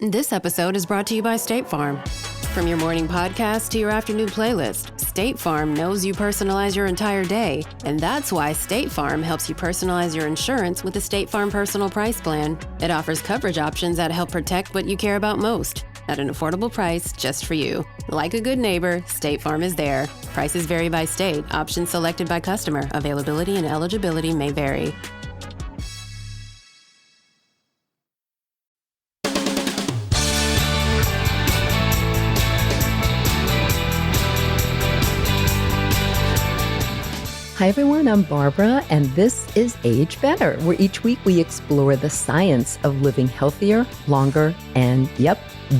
This episode is brought to you by State Farm. From your morning podcast to your afternoon playlist, State Farm knows you personalize your entire day, and that's why State Farm helps you personalize your insurance with the State Farm Personal Price Plan. It offers coverage options that help protect what you care about most at an affordable price just for you. Like a good neighbor, State Farm is there. Prices vary by state. Options selected by customer. Availability and eligibility may vary. Hi everyone, I'm Barbara, and this is Age Better, where each week we explore the science of living healthier, longer, and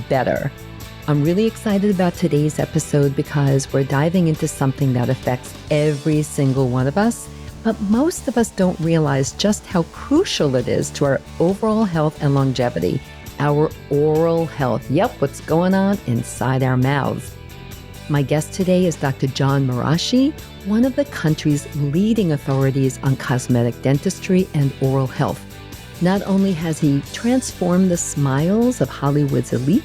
better. I'm really excited about today's episode because we're diving into something that affects every single one of us, but most of us don't realize just how crucial it is to our overall health and longevity, our oral health. What's going on inside our mouths. My guest today is Dr. Jon Marashi, one of the country's leading authorities on cosmetic dentistry and oral health. Not only has he transformed the smiles of Hollywood's elite,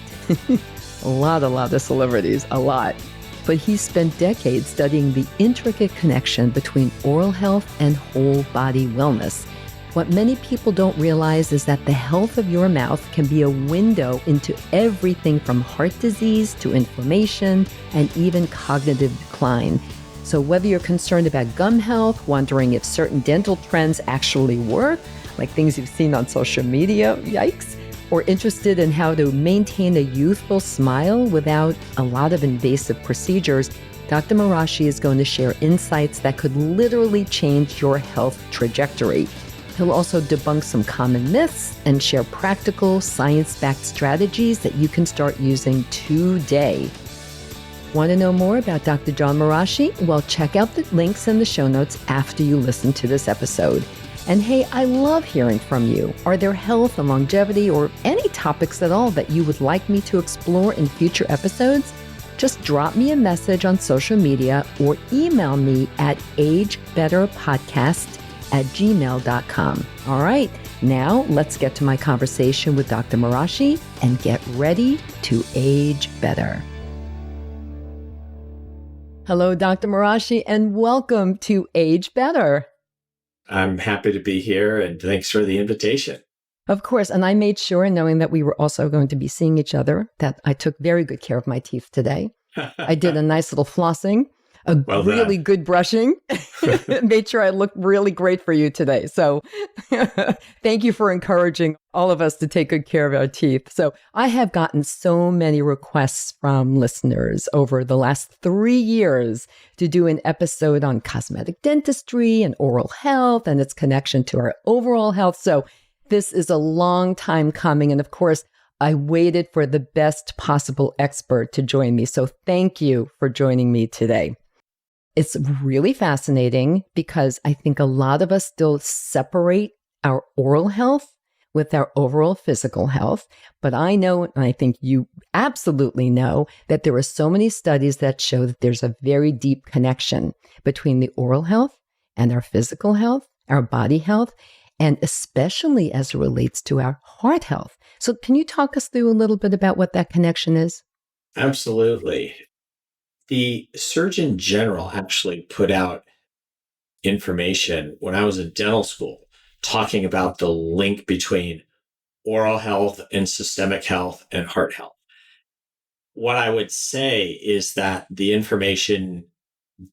a lot of celebrities, but he spent decades studying the intricate connection between oral health and whole body wellness. What many people don't realize is that the health of your mouth can be a window into everything from heart disease to inflammation and even cognitive decline. So whether you're concerned about gum health, wondering if certain dental trends actually work, like things you've seen on social media, yikes, or interested in how to maintain a youthful smile without a lot of invasive procedures, Dr. Marashi is going to share insights that could literally change your health trajectory. He'll also debunk some common myths and share practical, science-backed strategies that you can start using today. Want to know more about Dr. Jon Marashi? Well, check out the links in the show notes after you listen to this episode. And hey, I love hearing from you. Are there health and longevity or any topics at all that you would like me to explore in future episodes? Just drop me a message on social media or email me at agebetterpodcast@gmail.com. All right, now let's get to my conversation with Dr. Marashi and get ready to age better. Hello, Dr. Marashi, and welcome to Age Better. I'm happy to be here, and thanks for the invitation. Of course, and I made sure, knowing that we were also going to be seeing each other, that I took very good care of my teeth today. I did a nice little flossing, really good brushing, made sure I looked really great for you today. So thank you for encouraging all of us to take good care of our teeth. So I have gotten so many requests from listeners over the last 3 years to do an episode on cosmetic dentistry and oral health and its connection to our overall health. So this is a long time coming. And of course, I waited for the best possible expert to join me. So thank you for joining me today. It's really fascinating because I think a lot of us still separate our oral health with our overall physical health. But I know, and I think you absolutely know, that there are so many studies that show that there's a very deep connection between the oral health and our physical health, our body health, and especially as it relates to our heart health. So can you talk us through a little bit about what that connection is? Absolutely. The Surgeon General actually put out information when I was in dental school talking about the link between oral health and systemic health and heart health. What I would say is that the information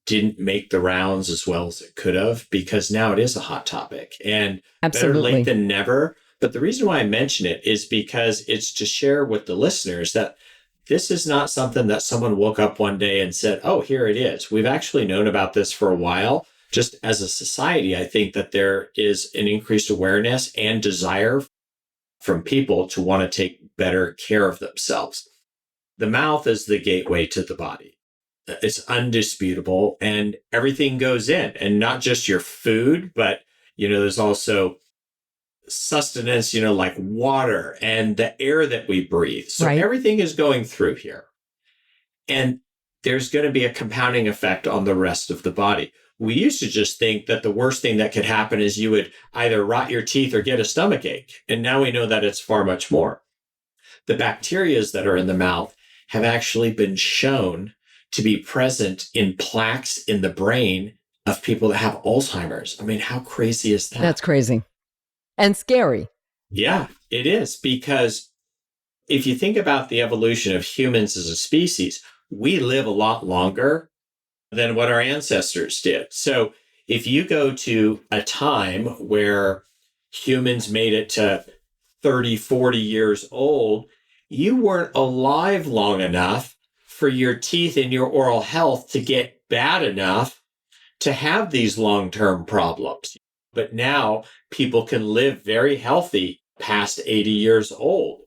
didn't make the rounds as well as it could have, because now it is a hot topic and Absolutely. Better late than never. But the reason why I mention it is because it's to share with the listeners that this is not something that someone woke up one day and said, oh, here it is. We've actually known about this for a while. Just as a society, I think that there is an increased awareness and desire from people to want to take better care of themselves. The mouth is the gateway to the body. It's undisputable, and everything goes in, and not just your food, but, there's also sustenance, like water and the air that we breathe. So Right. Everything is going through here. And there's going to be a compounding effect on the rest of the body. We used to just think that the worst thing that could happen is you would either rot your teeth or get a stomach ache. And now we know that it's far much more. the bacterias that are in the mouth have actually been shown to be present in plaques in the brain of people that have Alzheimer's. I mean, how crazy is that? That's crazy and scary. Yeah, it is. Because if you think about the evolution of humans as a species, we live a lot longer than what our ancestors did. So if you go to a time where humans made it to 30, 40 years old, you weren't alive long enough for your teeth and your oral health to get bad enough to have these long-term problems. But now people can live very healthy past 80 years old,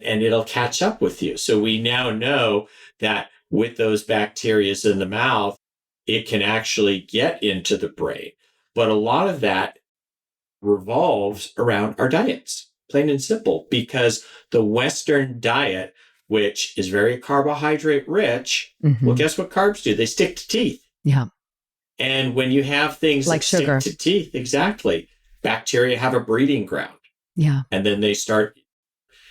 and it'll catch up with you. So we now know that with those bacteria in the mouth, it can actually get into the brain. But a lot of that revolves around our diets, plain and simple, because the Western diet, which is very carbohydrate rich, well, guess what carbs do? They stick to teeth. Yeah. And when you have things like that sugar. stick to teeth, exactly, bacteria have a breeding ground. Yeah. And then they start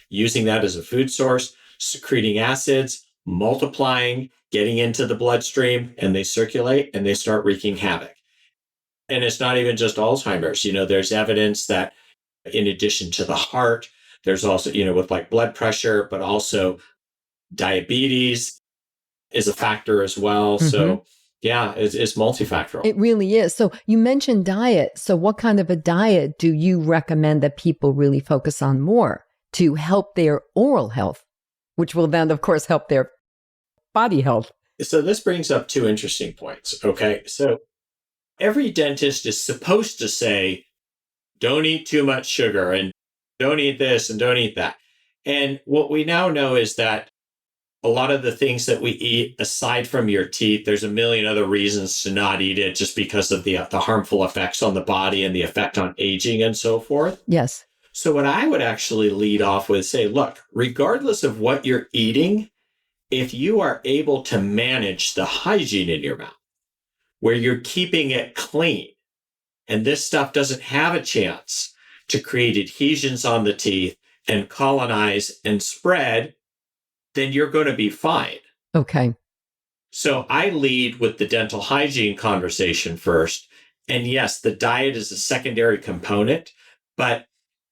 using that as a food source, secreting acids, multiplying, getting into the bloodstream, and they circulate and they start wreaking havoc. And it's not even just Alzheimer's. There's evidence that in addition to the heart, there's also, with like blood pressure, but also diabetes is a factor as well. So yeah, it's multifactorial. It really is. So you mentioned diet. So what kind of a diet do you recommend that people really focus on more to help their oral health, which will then, of course, help their body health? So this brings up two interesting points. Okay. So every dentist is supposed to say, don't eat too much sugar and don't eat this and don't eat that. And what we now know is that a lot of the things that we eat, aside from your teeth, there's a million other reasons to not eat it just because of the harmful effects on the body and the effect on aging and so forth. Yes. So what I would actually lead off with say, look, regardless of what you're eating, if you are able to manage the hygiene in your mouth, where you're keeping it clean, and this stuff doesn't have a chance to create adhesions on the teeth and colonize and spread, then you're going to be fine. Okay. So I lead with the dental hygiene conversation first. And yes, the diet is a secondary component, but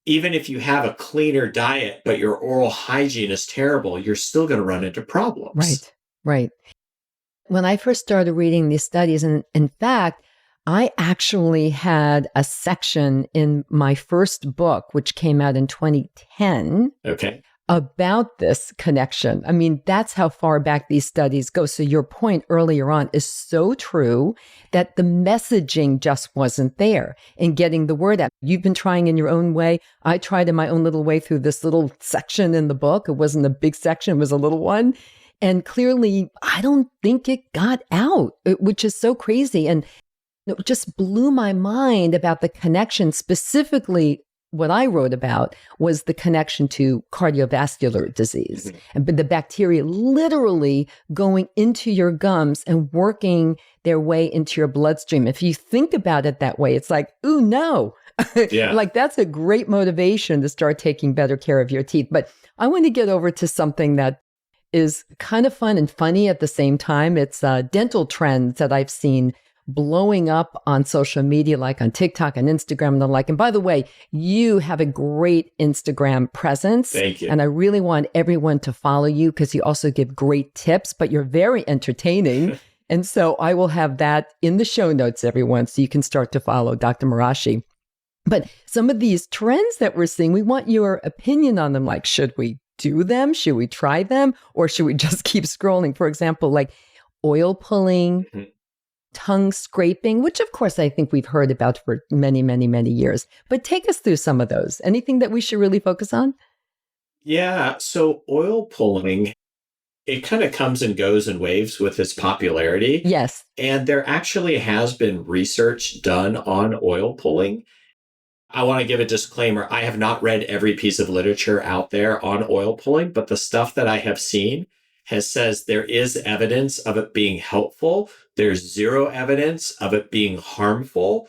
even if you have a cleaner diet, but your oral hygiene is terrible, you're still going to run into problems. Right. Right. When I first started reading these studies, and in fact, I actually had a section in my first book, which came out in 2010. Okay. About this connection. I mean, that's how far back these studies go. So your point earlier on is so true that the messaging just wasn't there in getting the word out. You've been trying in your own way. I tried in my own little way through this little section in the book. It wasn't a big section, it was a little one. And clearly, I don't think it got out, which is so crazy. And it just blew my mind about the connection. Specifically, what I wrote about was the connection to cardiovascular disease and the bacteria literally going into your gums and working their way into your bloodstream. If you think about it that way, it's like, ooh, no. Yeah. Like that's a great motivation to start taking better care of your teeth. But I want to get over to something that is kind of fun and funny at the same time. It's dental trends that I've seen blowing up on social media, like on TikTok and Instagram and the like. And by the way, you have a great Instagram presence. Thank you. And I really want everyone to follow you because you also give great tips, but you're very entertaining. And so I will have that in the show notes, everyone, so you can start to follow Dr. Marashi. But some of these trends that we're seeing, we want your opinion on them. Like, should we do them? Should we try them? Or should we just keep scrolling? For example, like oil pulling, tongue scraping, which of course I think we've heard about for many, many, many years. But take us through some of those. Anything that we should really focus on? Yeah. So oil pulling, it kind of comes and goes in waves with its popularity. Yes. And there actually has been research done on oil pulling. I want to give a disclaimer. I have not read every piece of literature out there on oil pulling, but the stuff that I have seen says there is evidence of it being helpful. There's zero evidence of it being harmful.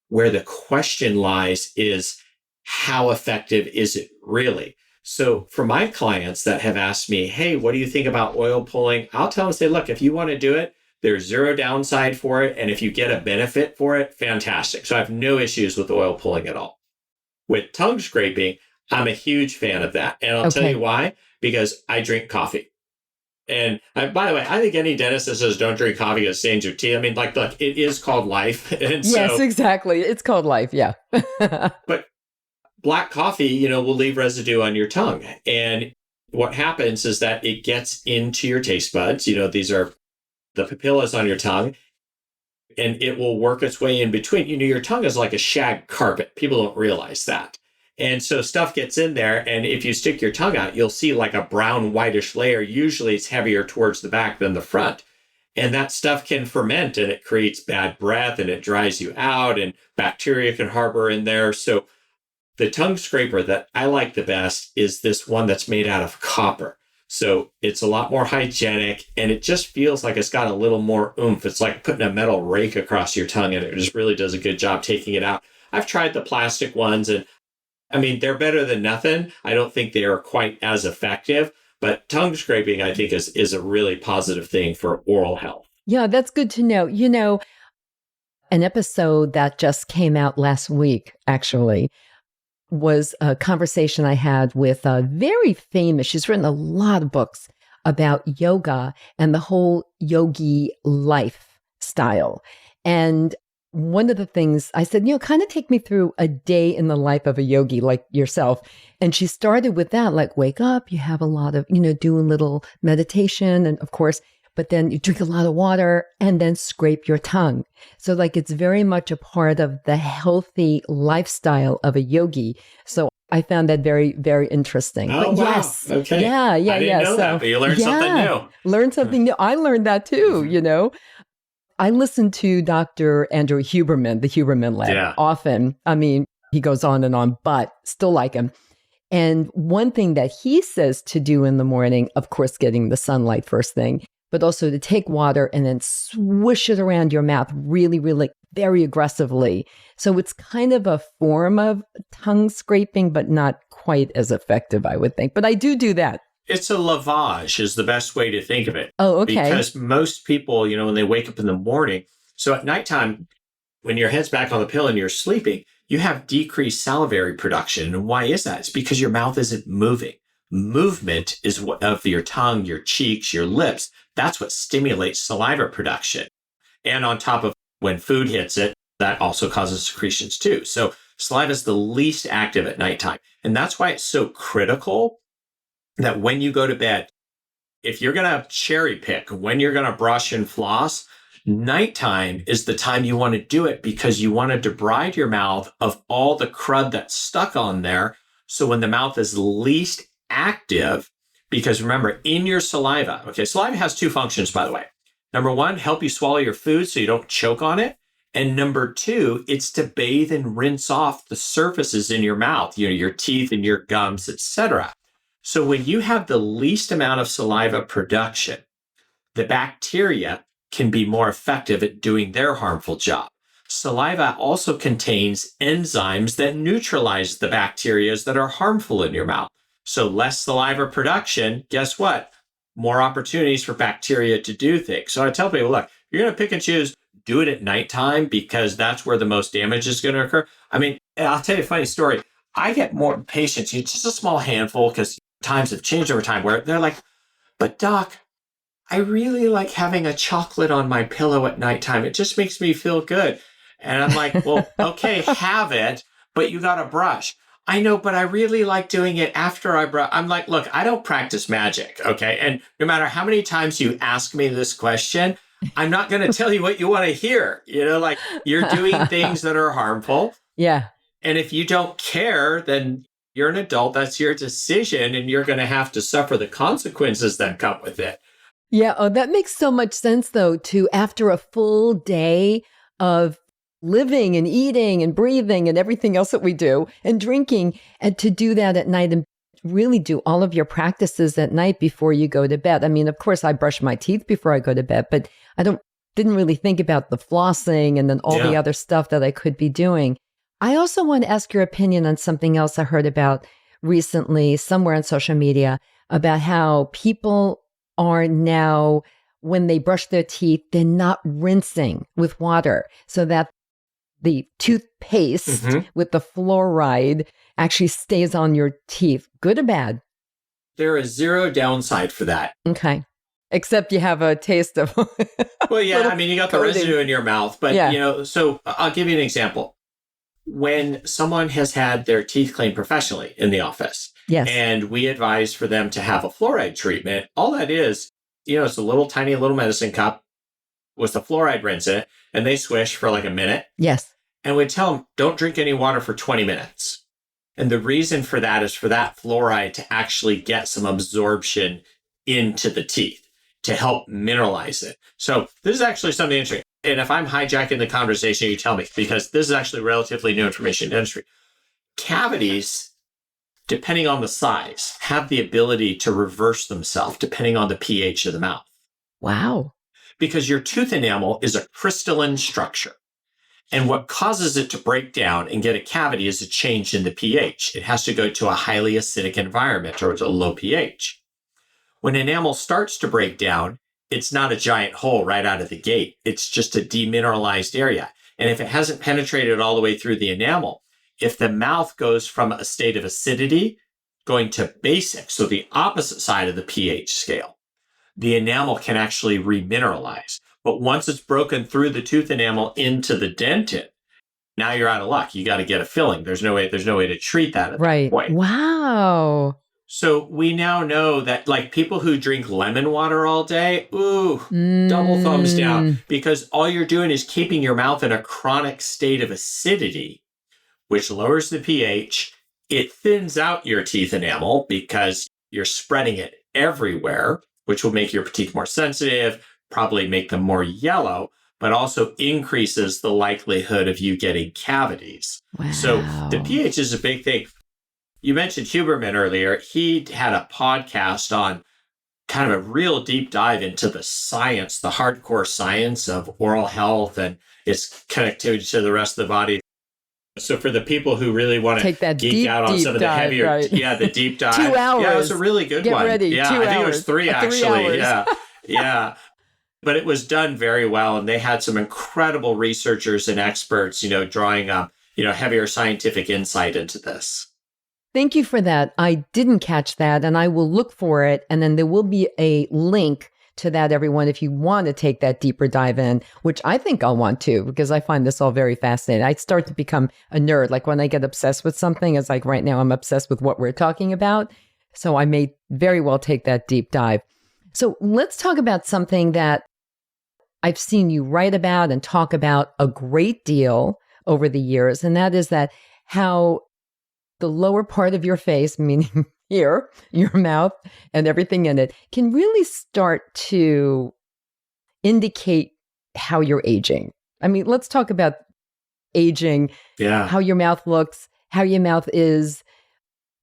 Where the question lies is how effective is it really? So for my clients that have asked me, hey, what do you think about oil pulling? I'll tell them, say, look, if you want to do it, there's zero downside for it. And if you get a benefit for it, fantastic. So I have no issues with oil pulling at all. With tongue scraping, I'm a huge fan of that. And I'll tell you why, because I drink coffee. And by the way, I think any dentist that says don't drink coffee because it stains your teeth. I mean, like, look, it is called life. And yes, exactly. It's called life. Yeah. But black coffee, will leave residue on your tongue. And what happens is that it gets into your taste buds. These are the papillas on your tongue, and it will work its way in between. Your tongue is like a shag carpet. People don't realize that. And so stuff gets in there, and if you stick your tongue out, you'll see like a brown whitish layer. Usually it's heavier towards the back than the front. And that stuff can ferment, and it creates bad breath, and it dries you out, and bacteria can harbor in there. So the tongue scraper that I like the best is this one that's made out of copper. So it's a lot more hygienic, and it just feels like it's got a little more oomph. It's like putting a metal rake across your tongue, and it just really does a good job taking it out. I've tried the plastic ones, and I mean, they're better than nothing. I don't think they are quite as effective, but tongue scraping, I think, is a really positive thing for oral health. Yeah, that's good to know. An episode that just came out last week, actually, was a conversation I had with a very famous, she's written a lot of books about yoga and the whole yogi lifestyle. And one of the things I said, kind of take me through a day in the life of a yogi like yourself. And she started with that, like, wake up, you have a lot of, doing little meditation. And of course, but then you drink a lot of water and then scrape your tongue. So like, it's very much a part of the healthy lifestyle of a yogi. So I found that very, very interesting. Oh, but wow. Yes. Okay. Yeah. I didn't know that, but you learned something new. Learned something new. I learned that too, I listen to Dr. Andrew Huberman, the Huberman Lab, often. I mean, he goes on, but still like him. And one thing that he says to do in the morning, of course, getting the sunlight first thing, but also to take water and then swish it around your mouth really, really, very aggressively. So it's kind of a form of tongue scraping, but not quite as effective, I would think. But I do that. It's a lavage is the best way to think of it. Oh, okay. Because most people, when they wake up in the morning, so at nighttime, when your head's back on the pillow and you're sleeping, you have decreased salivary production. And why is that? It's because your mouth isn't moving. Movement is what of your tongue, your cheeks, your lips. That's what stimulates saliva production. And on top of when food hits it, that also causes secretions too. So saliva is the least active at nighttime. And that's why it's so critical that when you go to bed, if you're going to cherry pick when you're going to brush and floss, nighttime is the time you want to do it because you want to debride your mouth of all the crud that's stuck on there. So when the mouth is least active, because remember, in your saliva, saliva has two functions, by the way. Number one, help you swallow your food so you don't choke on it. And number two, it's to bathe and rinse off the surfaces in your mouth, your teeth and your gums, etc. So when you have the least amount of saliva production, the bacteria can be more effective at doing their harmful job. Saliva also contains enzymes that neutralize the bacteria that are harmful in your mouth. So less saliva production, guess what? More opportunities for bacteria to do things. So I tell people, look, you're going to pick and choose, do it at nighttime because that's where the most damage is going to occur. I mean, I'll tell you a funny story. I get more patients, just a small handful because times have changed over time where they're like, but doc, I really like having a chocolate on my pillow at nighttime. It just makes me feel good. And I'm like, well, okay, have it, but you got to brush. I know, but I really like doing it after I brush. I'm like, look, I don't practice magic, okay? And no matter how many times you ask me this question, I'm not going to tell you what you want to hear. Like you're doing things that are harmful. Yeah. And if you don't care, then you're an adult. That's your decision. And you're going to have to suffer the consequences that come with it. Yeah. Oh, that makes so much sense, though, to after a full day of living and eating and breathing and everything else that we do and drinking, and to do that at night and really do all of your practices at night before you go to bed. I mean, of course, I brush my teeth before I go to bed, but I didn't really think about the flossing and then all the other stuff that I could be doing. I also want to ask your opinion on something else I heard about recently somewhere on social media about how people are now, when they brush their teeth, they're not rinsing with water so that the toothpaste with the fluoride actually stays on your teeth. Good or bad? There is zero downside for that. Okay. Except you have a taste of. Well, yeah, I mean, you got the residue in your mouth, but, so I'll give you an example. When someone has had their teeth cleaned professionally in the office, and we advise for them to have a fluoride treatment, all that is, it's a little tiny little medicine cup with the fluoride rinse in it, and they swish for like a minute. Yes. And we tell them, don't drink any water for 20 minutes. And the reason for that is for that fluoride to actually get some absorption into the teeth to help mineralize it. So this is actually something interesting. And if I'm hijacking the conversation, you tell me, because this is actually relatively new information in dentistry. Cavities, depending on the size, have the ability to reverse themselves depending on the pH of the mouth. Wow. Because your tooth enamel is a crystalline structure. And what causes it to break down and get a cavity is a change in the pH. It has to go to a highly acidic environment or to a low pH. When enamel starts to break down, it's not a giant hole right out of the gate. It's just a demineralized area. And if it hasn't penetrated all the way through the enamel, if the mouth goes from a state of acidity going to basic, so the opposite side of the pH scale, the enamel can actually remineralize. But once it's broken through the tooth enamel into the dentin, now you're out of luck. You got to get a filling. There's no way to treat that at that point. Wow. So we now know that like people who drink lemon water all day, double thumbs down, because all you're doing is keeping your mouth in a chronic state of acidity, which lowers the pH. It thins out your teeth enamel because you're spreading it everywhere, which will make your teeth more sensitive, probably make them more yellow, but also increases the likelihood of you getting cavities. Wow. So the pH is a big thing. You mentioned Huberman earlier. He had a podcast on kind of a real deep dive into the science, the hardcore science of oral health and its connectivity to the rest of the body. So for the people who really want to geek out on some of the heavier, the deep dive. 2 hours. Yeah, it was a really good one. Ready. Yeah, 2 I think hours. it was 3 actually. Yeah. But it was done very well. And they had some incredible researchers and experts, drawing up, heavier scientific insight into this. Thank you for that. I didn't catch that, and I will look for it. And then there will be a link to that, everyone, if you want to take that deeper dive in, which I think I'll want to, because I find this all very fascinating. I start to become a nerd. Like when I get obsessed with something, it's like right now I'm obsessed with what we're talking about. So I may very well take that deep dive. So let's talk about something that I've seen you write about and talk about a great deal over the years. And that is that how the lower part of your face, meaning here, your mouth and everything in it, can really start to indicate how you're aging. I mean, let's talk about aging, how your mouth looks, how your mouth is,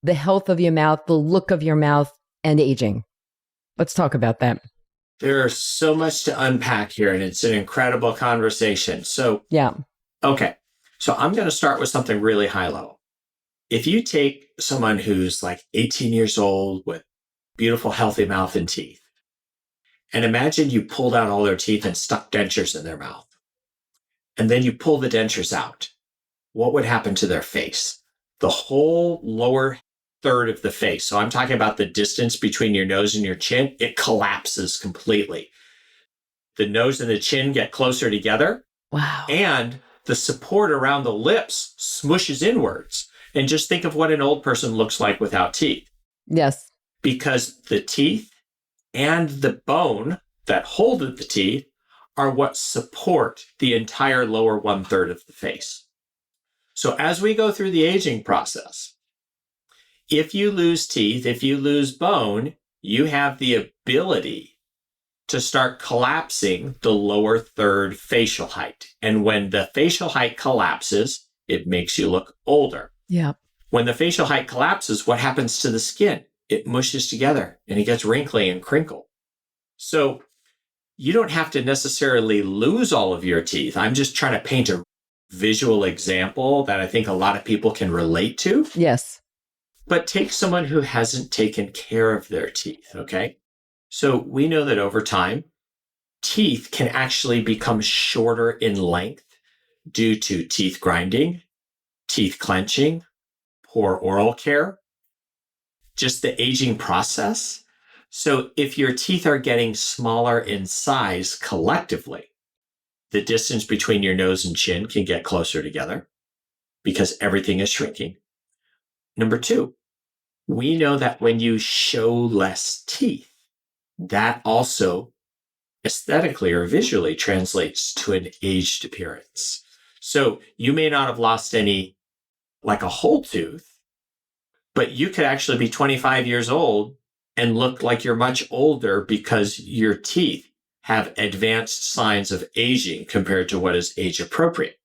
the health of your mouth, the look of your mouth, and aging. Let's talk about that. There's so much to unpack here, and it's an incredible conversation. So, okay. So I'm going to start with something really high level. If you take someone who's like 18 years old with beautiful, healthy mouth and teeth, and imagine you pulled out all their teeth and stuck dentures in their mouth, and then you pull the dentures out, what would happen to their face? The whole lower third of the face, so I'm talking about the distance between your nose and your chin, it collapses completely. The nose and the chin get closer together. Wow. And the support around the lips smushes inwards. And just think of what an old person looks like without teeth. Yes. Because the teeth and the bone that hold the teeth are what support the entire lower 1/3 of the face. So as we go through the aging process, if you lose teeth, if you lose bone, you have the ability to start collapsing the lower third facial height. And when the facial height collapses, it makes you look older. Yeah. When the facial height collapses, what happens to the skin? It mushes together and it gets wrinkly and crinkled. So you don't have to necessarily lose all of your teeth. I'm just trying to paint a visual example that I think a lot of people can relate to. Yes. But take someone who hasn't taken care of their teeth, okay? So we know that over time, teeth can actually become shorter in length due to teeth grinding, teeth clenching, poor oral care, just the aging process. So if your teeth are getting smaller in size collectively, the distance between your nose and chin can get closer together because everything is shrinking. Number two, we know that when you show less teeth, that also aesthetically or visually translates to an aged appearance. So you may not have lost any, like a whole tooth, but you could actually be 25 years old and look like you're much older because your teeth have advanced signs of aging compared to what is age appropriate.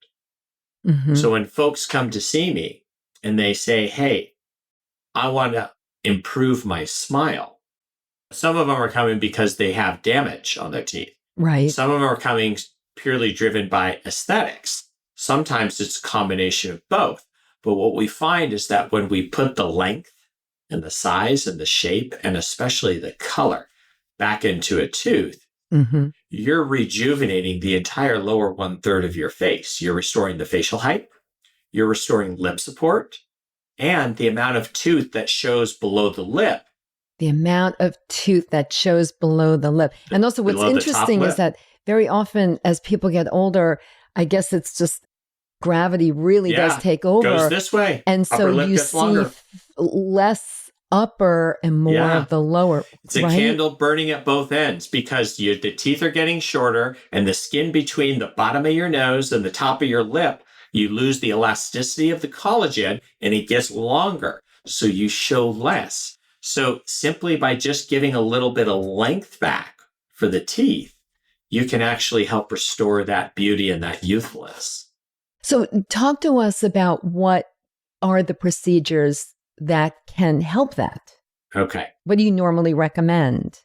Mm-hmm. So when folks come to see me and they say, hey, I want to improve my smile, some of them are coming because they have damage on their teeth. Right. Some of them are coming purely driven by aesthetics. Sometimes it's a combination of both. But what we find is that when we put the length and the size and the shape, and especially the color, back into a tooth, Mm-hmm. you're rejuvenating the entire lower 1/3 of your face. You're restoring the facial height, you're restoring lip support, and the amount of tooth that shows below the lip. The amount of tooth that shows below the lip. And also what's Below the top interesting is lip. that very often as people get older, I guess it's just gravity really does take over. Goes this way. And so Upper lip you gets see longer. less upper and more Yeah. of the lower. It's a candle burning at both ends because the teeth are getting shorter and the skin between the bottom of your nose and the top of your lip, you lose the elasticity of the collagen and it gets longer. So you show less. So simply by just giving a little bit of length back for the teeth, you can actually help restore that beauty and that youthfulness. So talk to us about what are the procedures that can help that. Okay. What do you normally recommend?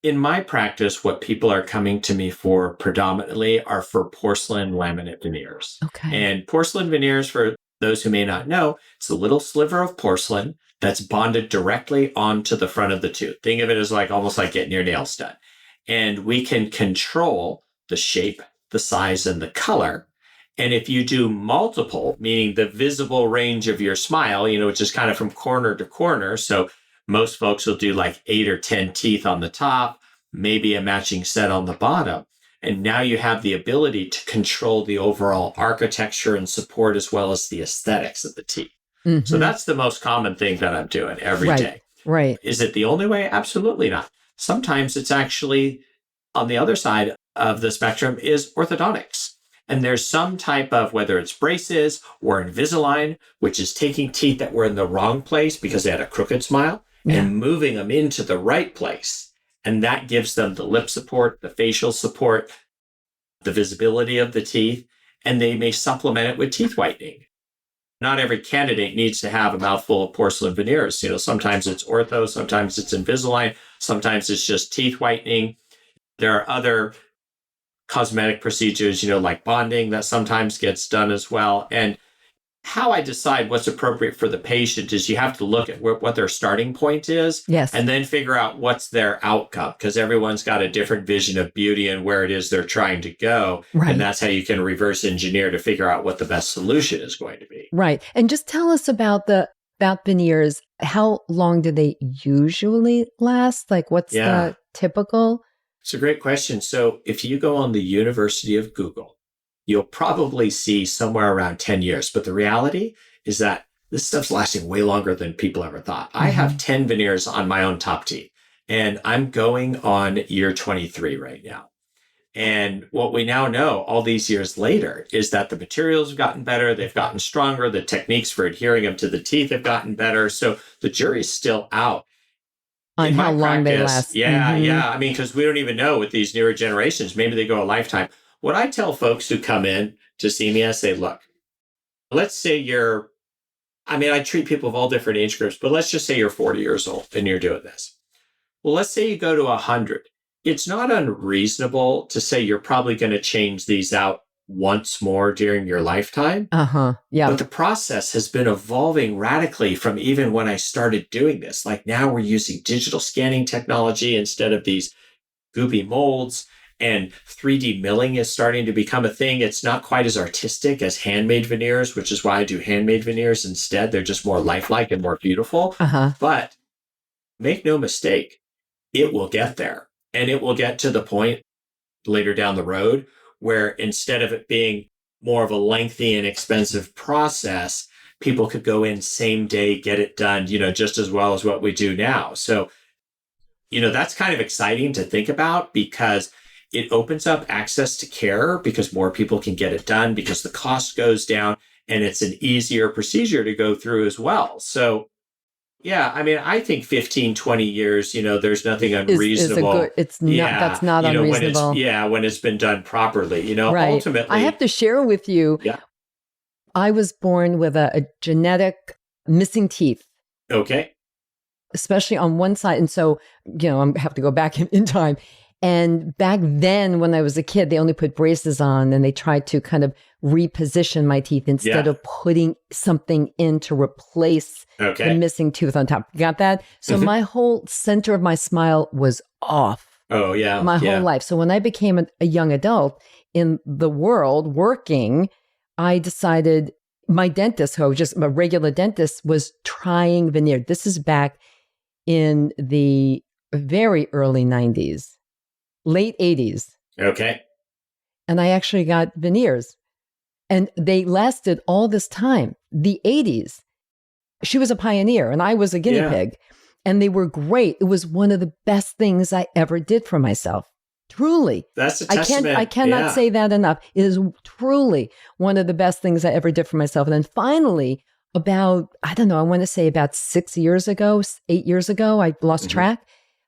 In my practice, what people are coming to me for predominantly are for porcelain laminate veneers. Okay. And porcelain veneers, for those who may not know, it's a little sliver of porcelain that's bonded directly onto the front of the tooth. Think of it as like almost like getting your nails done. And we can control the shape, the size, and the color. And if you do multiple, meaning the visible range of your smile, which is kind of from corner to corner. So most folks will do like 8 or 10 teeth on the top, maybe a matching set on the bottom. And now you have the ability to control the overall architecture and support as well as the aesthetics of the teeth. Mm-hmm. So that's the most common thing that I'm doing every day. Right. Is it the only way? Absolutely not. Sometimes it's actually on the other side of the spectrum is orthodontics. And there's some type of, whether it's braces or Invisalign, which is taking teeth that were in the wrong place because they had a crooked smile and moving them into the right place. And that gives them the lip support, the facial support, the visibility of the teeth, and they may supplement it with teeth whitening. Not every candidate needs to have a mouthful of porcelain veneers. Sometimes it's ortho, sometimes it's Invisalign, sometimes it's just teeth whitening. There are other cosmetic procedures, like bonding that sometimes gets done as well. And how I decide what's appropriate for the patient is you have to look at what their starting point is. Yes. And then figure out what's their outcome, because everyone's got a different vision of beauty and where it is they're trying to go. Right. And that's how you can reverse engineer to figure out what the best solution is going to be. Right. And just tell us about veneers. How long do they usually last? Like what's the typical? It's a great question. So if you go on the University of Google, you'll probably see somewhere around 10 years. But the reality is that this stuff's lasting way longer than people ever thought. I have 10 veneers on my own top teeth, and I'm going on year 23 right now. And what we now know all these years later is that the materials have gotten better. They've gotten stronger. The techniques for adhering them to the teeth have gotten better. So the jury's still out. On how long they last. Yeah. I mean, because we don't even know with these newer generations. Maybe they go a lifetime. What I tell folks who come in to see me, I say, look, let's say I treat people of all different age groups, but let's just say you're 40 years old and you're doing this. Well, let's say you go to 100. It's not unreasonable to say you're probably going to change these out once more during your lifetime. Yeah. But the process has been evolving radically from even when I started doing this. Like now we're using digital scanning technology instead of these goopy molds, and 3D milling is starting to become a thing. It's not quite as artistic as handmade veneers, which is why I do handmade veneers instead. They're just more lifelike and more beautiful. But make no mistake, it will get there. And it will get to the point later down the road where instead of it being more of a lengthy and expensive process, people could go in same day, get it done, just as well as what we do now. So, that's kind of exciting to think about because it opens up access to care because more people can get it done because the cost goes down and it's an easier procedure to go through as well. So, yeah, I mean, I think 15, 20 years, there's nothing unreasonable. That's not unreasonable. When it's been done properly, right. Ultimately. I have to share with you. Yeah. I was born with a genetic missing teeth. Okay. Especially on one side. And so, I have to go back in time. And back then, when I was a kid, they only put braces on and they tried to kind of reposition my teeth instead of putting something in to replace the missing tooth on top. Got that? So my whole center of my smile was off. Oh, yeah. My whole life. So when I became a young adult in the world working, I decided my dentist, who was just a regular dentist, was trying veneer. This is back in the very early 90s, late 80s. Okay. And I actually got veneers. And they lasted all this time, the 80s. She was a pioneer and I was a guinea pig. And they were great. It was one of the best things I ever did for myself. Truly. That's a testament. I cannot say that enough. It is truly one of the best things I ever did for myself. And then finally, about, I don't know, I want to say about 8 years ago, I lost track,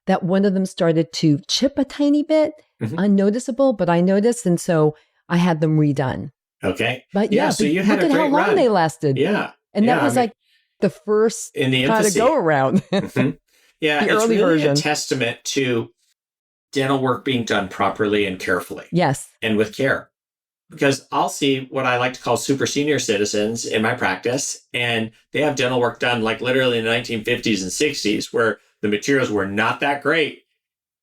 that one of them started to chip a tiny bit, unnoticeable, but I noticed. And so I had them redone. Okay. But so you had look a at great how long run. they lasted. Yeah. And that was like the first in the kind of go around. Yeah. The it's early really version. A testament to dental work being done properly and carefully. Yes. And with care. Because I'll see what I like to call super senior citizens in my practice, and they have dental work done like literally in the 1950s and 60s where the materials were not that great.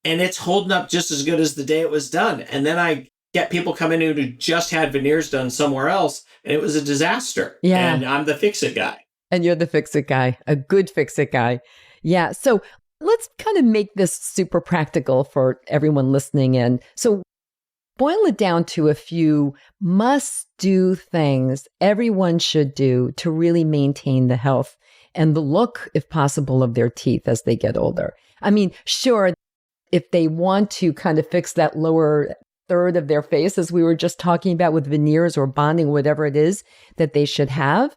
And it's holding up just as good as the day it was done. And then I get people coming in who just had veneers done somewhere else, and it was a disaster. Yeah. And I'm the fix-it guy. And you're the fix-it guy, a good fix-it guy. Yeah. So let's kind of make this super practical for everyone listening in. So boil it down to a few must-do things everyone should do to really maintain the health and the look, if possible, of their teeth as they get older. I mean, sure, if they want to kind of fix that lower third of their face, as we were just talking about with veneers or bonding, whatever it is that they should have,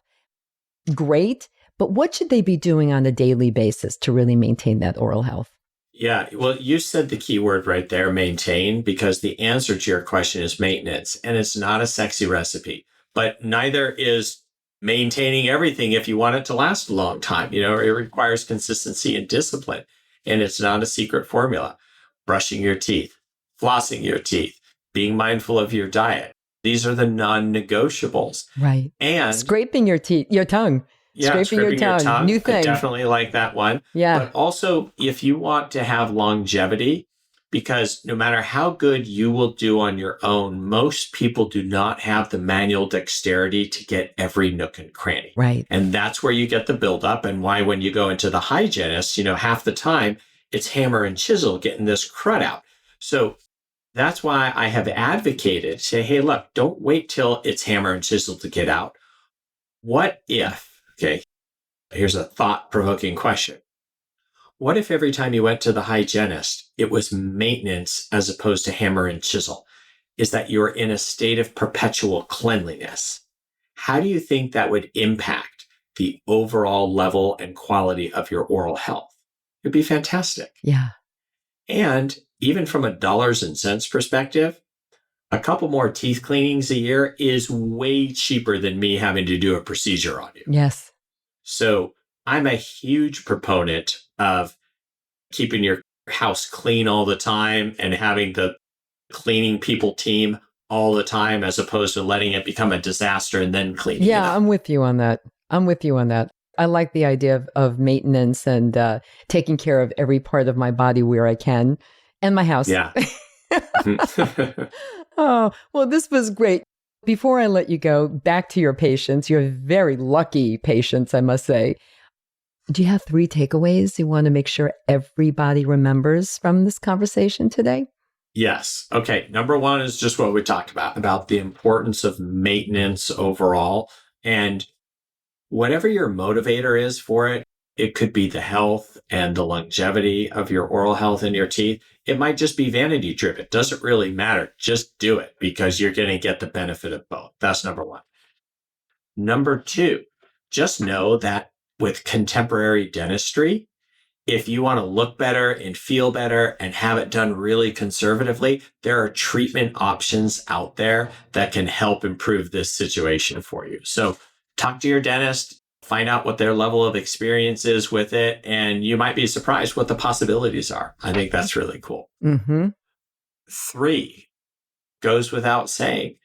great. But what should they be doing on a daily basis to really maintain that oral health? Yeah, well, you said the key word right there, maintain, because the answer to your question is maintenance. And it's not a sexy recipe, but neither is maintaining everything if you want it to last a long time. It requires consistency and discipline. And it's not a secret formula. Brushing your teeth, flossing your teeth, being mindful of your diet. These are the non-negotiables. Right. And scraping your teeth, your tongue. Yeah, scraping your tongue. New thing. I definitely like that one. Yeah. But also, if you want to have longevity, because no matter how good you will do on your own, most people do not have the manual dexterity to get every nook and cranny. Right. And that's where you get the buildup, and why when you go into the hygienist, half the time it's hammer and chisel getting this crud out. So that's why I have advocated, say, hey, look, don't wait till it's hammer and chisel to get out. What if, okay, here's a thought-provoking question. What if every time you went to the hygienist, it was maintenance as opposed to hammer and chisel? Is that you're in a state of perpetual cleanliness? How do you think that would impact the overall level and quality of your oral health? It'd be fantastic. Yeah. And even from a dollars and cents perspective, a couple more teeth cleanings a year is way cheaper than me having to do a procedure on you. Yes. So I'm a huge proponent of keeping your house clean all the time and having the cleaning people team all the time as opposed to letting it become a disaster and then cleaning it up. I'm with you on that. I like the idea of maintenance and taking care of every part of my body where I can and my house. Yeah. Oh, well, this was great. Before I let you go, back to your patients, your very lucky patients, I must say. Do you have 3 takeaways you want to make sure everybody remembers from this conversation today? Yes. Okay. Number 1 is just what we talked about the importance of maintenance overall. And whatever your motivator is for it, it could be the health and the longevity of your oral health and your teeth. It might just be vanity driven. It doesn't really matter. Just do it because you're going to get the benefit of both. That's number 1. Number 2, just know that with contemporary dentistry, if you want to look better and feel better and have it done really conservatively, there are treatment options out there that can help improve this situation for you. So talk to your dentist, find out what their level of experience is with it, and you might be surprised what the possibilities are. I think that's really cool. 3, goes without saying,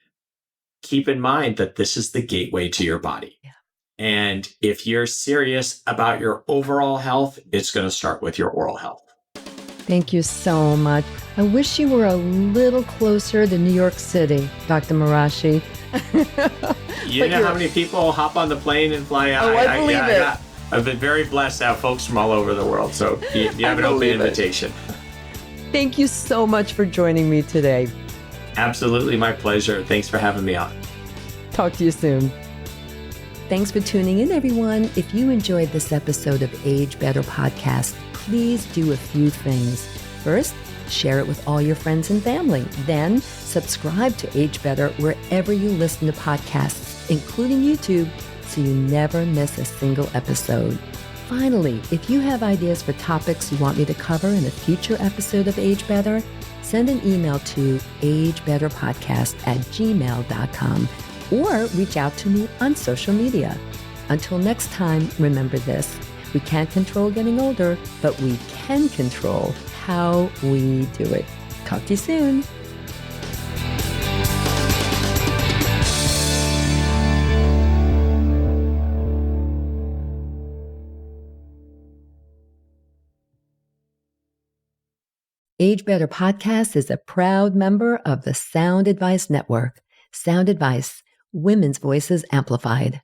keep in mind that this is the gateway to your body. Yeah. And if you're serious about your overall health, it's going to start with your oral health. Thank you so much. I wish you were a little closer to New York City, Dr. Marashi. You know how many people hop on the plane and fly out? Oh, I believe it. I've been very blessed to have folks from all over the world. So you have an open invitation. Thank you so much for joining me today. Absolutely my pleasure. Thanks for having me on. Talk to you soon. Thanks for tuning in, everyone. If you enjoyed this episode of Age Better Podcast, please do a few things. First, share it with all your friends and family. Then, subscribe to Age Better wherever you listen to podcasts, including YouTube, so you never miss a single episode. Finally, if you have ideas for topics you want me to cover in a future episode of Age Better, send an email to agebetterpodcast@gmail.com or reach out to me on social media. Until next time, remember this. We can't control getting older, but we can control how we do it. Talk to you soon. Age Better Podcast is a proud member of the Sound Advice Network. Sound Advice, women's voices amplified.